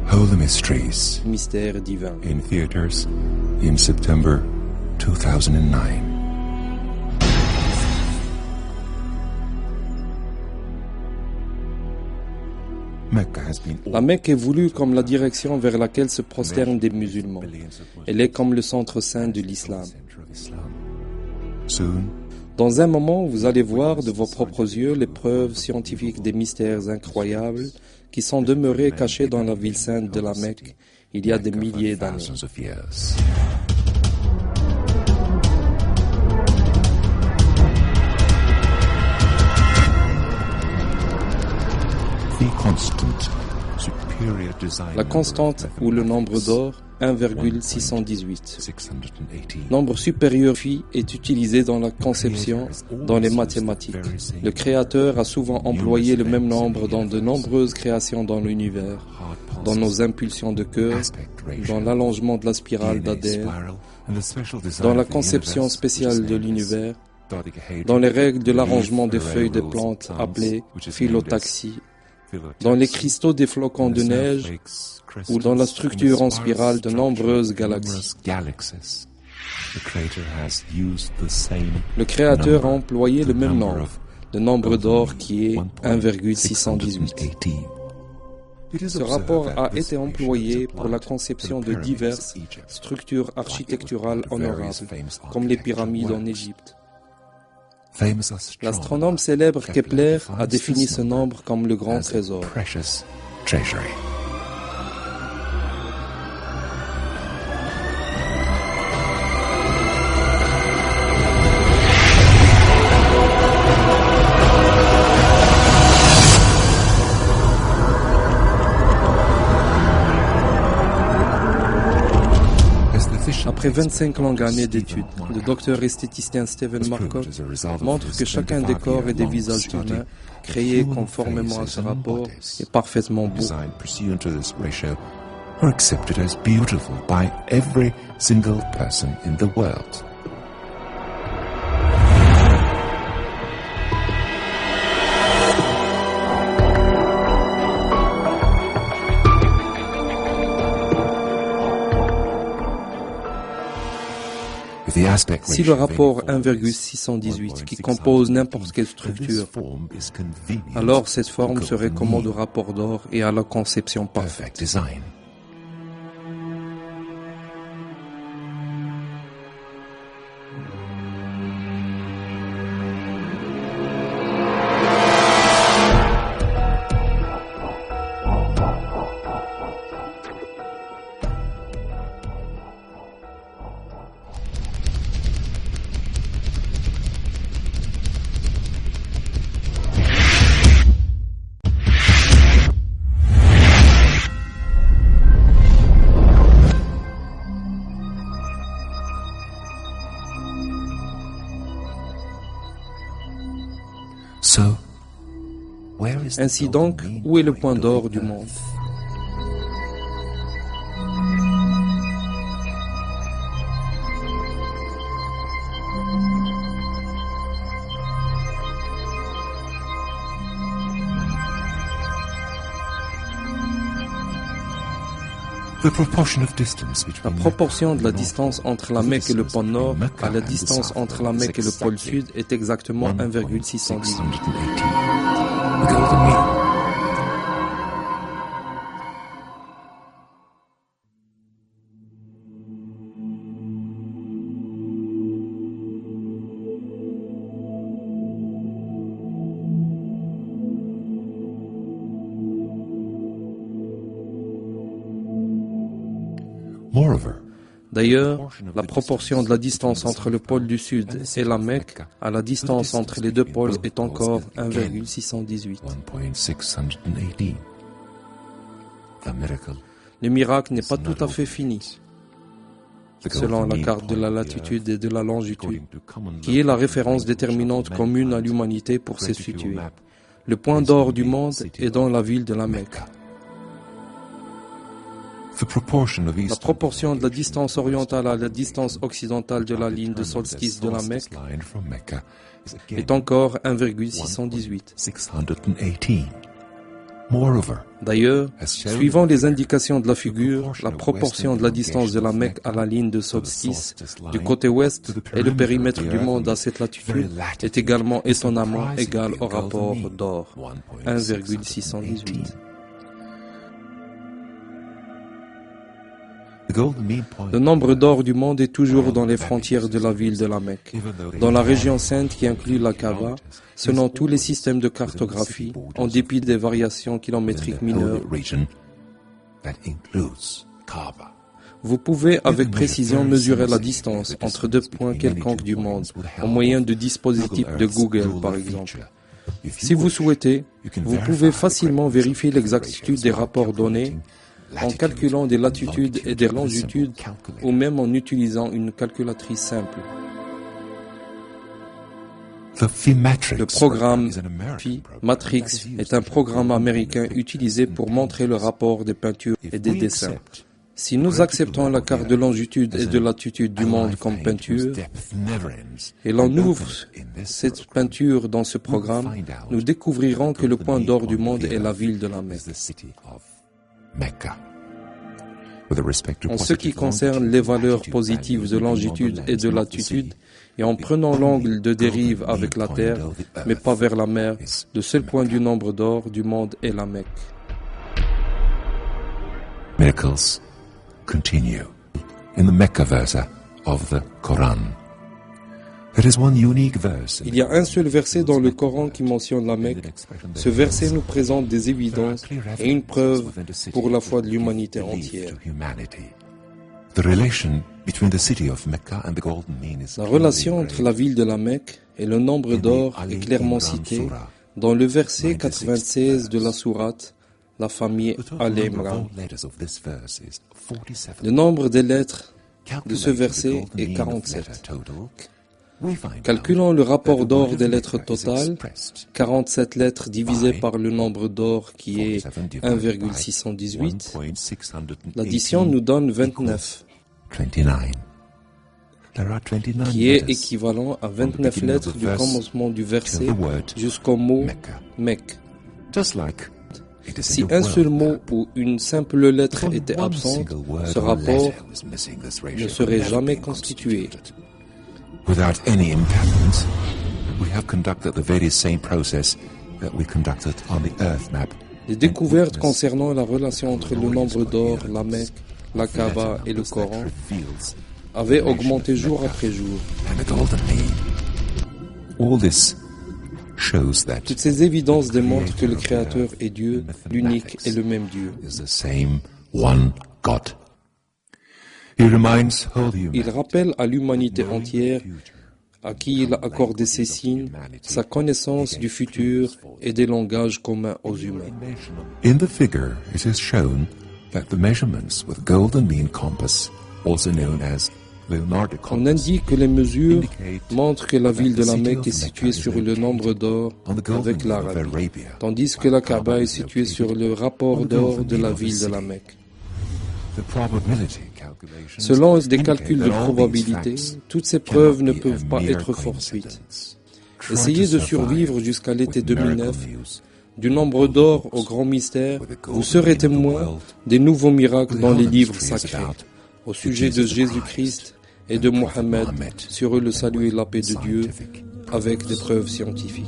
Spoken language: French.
Holy Mysteries. Mystère divin. In theaters in September 2009. La Mecque est voulue comme la direction vers laquelle se prosternent des musulmans. Elle est comme le centre saint de l'islam. Dans un moment, vous allez voir de vos propres yeux les preuves scientifiques des mystères incroyables qui sont demeurés cachés dans la ville sainte de la Mecque il y a des milliers d'années. La constante ou le nombre d'or 1,618. Nombre supérieur phi est utilisé dans la conception, dans les mathématiques. Le créateur a souvent employé le même nombre dans de nombreuses créations dans l'univers, dans nos impulsions de cœur, dans l'allongement de la spirale d'Adler, dans la conception spéciale de l'univers, dans les règles de l'arrangement des feuilles des plantes appelées phyllotaxie, dans les cristaux des flocons de neige ou dans la structure en spirale de nombreuses galaxies. Le Créateur a employé le même nombre, le nombre d'or qui est 1,618. Ce rapport a été employé pour la conception de diverses structures architecturales honorables, comme les pyramides en Égypte. L'astronome célèbre Kepler a défini ce nombre comme le grand trésor. Après 25 longues années d'études, le docteur esthéticien Stephen Marcotte montre que chacun des corps et des visages humains créés conformément à ce rapport est parfaitement beau. Are accepted as beautiful by every single person in the world. Si le rapport 1,618 qui compose n'importe quelle structure, alors cette forme serait commode au rapport d'or et à la conception parfaite. Ainsi donc, où est le point d'or du monde? La proportion de la distance entre la Mecque et le pôle Nord à la distance entre la Mecque et le pôle Sud est exactement 1,618. D'ailleurs, la proportion de la distance entre le pôle du Sud et la Mecque à la distance entre les deux pôles est encore 1,618. Le miracle n'est pas tout à fait fini. Selon la carte de la latitude et de la longitude, qui est la référence déterminante commune à l'humanité pour se situer, le point d'or du monde est dans la ville de la Mecque. La proportion de la distance orientale à la distance occidentale de la ligne de solstice de la Mecque est encore 1,618. D'ailleurs, suivant les indications de la figure, la proportion de la distance de la Mecque à la ligne de solstice du côté ouest et le périmètre du monde à cette latitude est également étonnamment égal au rapport d'or, 1,618. Le nombre d'or du monde est toujours dans les frontières de la ville de la Mecque, dans la région sainte qui inclut la Kaaba, selon tous les systèmes de cartographie, en dépit des variations kilométriques mineures. Vous pouvez avec précision mesurer la distance entre deux points quelconques du monde, au moyen de dispositifs de Google par exemple. Si vous souhaitez, vous pouvez facilement vérifier l'exactitude des rapports donnés en calculant des latitudes et des longitudes ou même en utilisant une calculatrice simple. Le programme Phi Matrix est un programme américain utilisé pour montrer le rapport des peintures et des dessins. Si nous acceptons la carte de longitude et de latitude du monde comme peinture, et l'on ouvre cette peinture dans ce programme, nous découvrirons que le point d'or du monde est la ville de la Mecque. En ce qui concerne les valeurs positives de longitude et de latitude, et en prenant l'angle de dérive avec la Terre, mais pas vers la mer, le seul point du nombre d'or du monde est la Mecque. Miracles continue in the Mecca verse of the Quran. There is one unique verse. Il y a un seul verset dans le Coran qui mentionne la Mecque. Ce verset nous présente des évidences et une preuve pour la foi de l'humanité entière. La relation entre la ville de la Mecque et le nombre d'or est clairement citée dans le verset 96 de la sourate, la famille Al-Imran. Le nombre des lettres de ce verset est 47. Calculons le rapport d'or des lettres totales, 47 lettres divisées par le nombre d'or qui est 1,618. L'addition nous donne 29, qui est équivalent à 29 lettres du commencement du verset jusqu'au mot Mecque. Si un seul mot ou une simple lettre était absente, ce rapport ne serait jamais constitué. Without any impairment, we have conducted the very same process that we conducted on the Earth map. Les découvertes concernant la relation entre le nombre d'or, la Mecque, la Kaaba et le Coran avaient augmenté jour après jour. Toutes ces évidences démontrent que le Créateur est Dieu, l'unique et le même Dieu. Il rappelle à l'humanité entière, à qui il a accordé ses signes, sa connaissance du futur et des langages communs aux humains. In the figure, it is shown that the measurements with golden mean compass, also known as Leonardo compass, on indique que les mesures montrent que la ville de la Mecque est située sur le nombre d'or avec l'Arabie, tandis que la Kaaba est située sur le rapport d'or de la ville de la Mecque. Selon des calculs de probabilité, toutes ces preuves ne peuvent pas être fortuites. Essayez de survivre jusqu'à l'été 2009. Du nombre d'or au grand mystère, vous serez témoin des nouveaux miracles dans les livres sacrés, au sujet de Jésus-Christ et de Mohammed, sur eux le salut et la paix de Dieu, avec des preuves scientifiques.